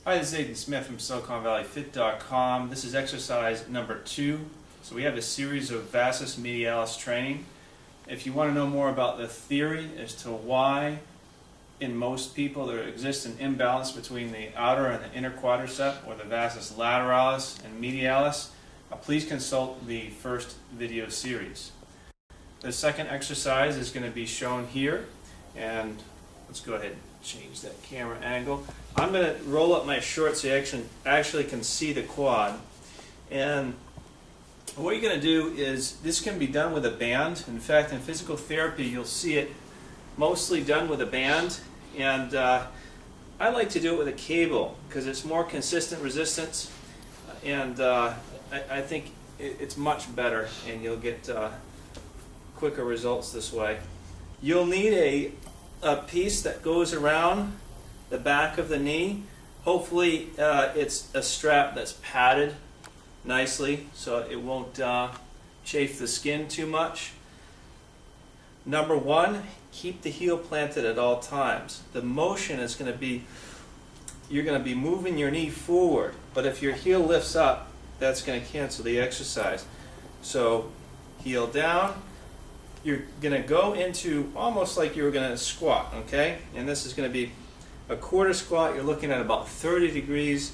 Hi, this is Aidan Smith from SiliconValleyFit.com. This is exercise number 2. So we have a series of vastus medialis training. If you want to know more about the theory as to why in most people there exists an imbalance between the outer and the inner quadricep, or the vastus lateralis and medialis, please consult the first video series. The second exercise is going to be shown here, and let's go ahead and change that camera angle. I'm going to roll up my shorts so you actually can see the quad. And what you're going to do is, this can be done with a band. In fact, in physical therapy you'll see it mostly done with a band, and I like to do it with a cable because it's more consistent resistance, and I think it's much better, and you'll get quicker results this way. You'll need a piece that goes around the back of the knee. Hopefully it's a strap that's padded nicely so it won't chafe the skin too much. Number one, keep the heel planted at all times. The motion is going to be, you're going to be moving your knee forward, but if your heel lifts up, that's going to cancel the exercise. So heel down. You're going to go into almost like you were going to squat, okay? And this is going to be a quarter squat. You're looking at about 30 degrees,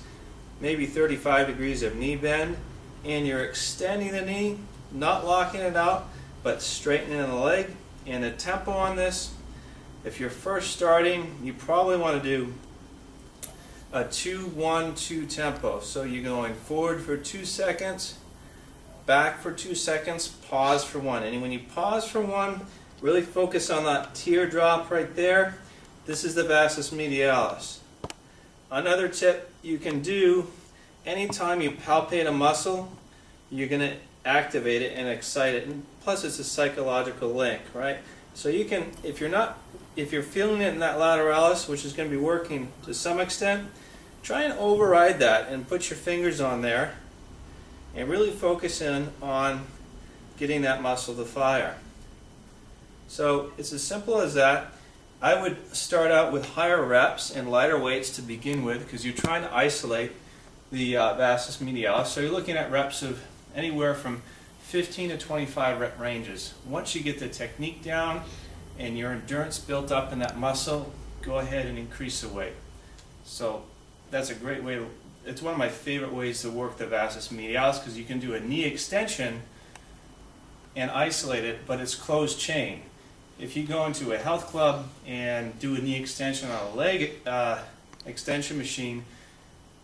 maybe 35 degrees of knee bend, and you're extending the knee, not locking it out, but straightening the leg. And the tempo on this, if you're first starting, you probably want to do a 2-1-2 tempo. So you're going forward for 2 seconds, back for 2 seconds, pause for 1. And when you pause for 1, really focus on that teardrop right there. This is the vastus medialis. Another tip you can do, anytime you palpate a muscle, you're going to activate it and excite it. And plus it's a psychological link, right? So you can, if you're feeling it in that lateralis, which is going to be working to some extent, try and override that and put your fingers on there and really focus in on getting that muscle to fire. So it's as simple as that. I would start out with higher reps and lighter weights to begin with, because you're trying to isolate the vastus medialis. So you're looking at reps of anywhere from 15 to 25 rep ranges. Once you get the technique down and your endurance built up in that muscle, go ahead and increase the weight. So that's a great way to, it's one of my favorite ways to work the vastus medialis, because you can do a knee extension and isolate it, but it's closed chain. If you go into a health club and do a knee extension on a leg extension machine,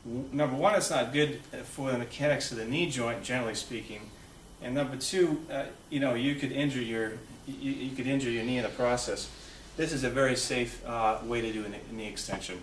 number one, it's not good for the mechanics of the knee joint, generally speaking, and number two, you could injure your knee in the process. This is a very safe way to do a knee extension.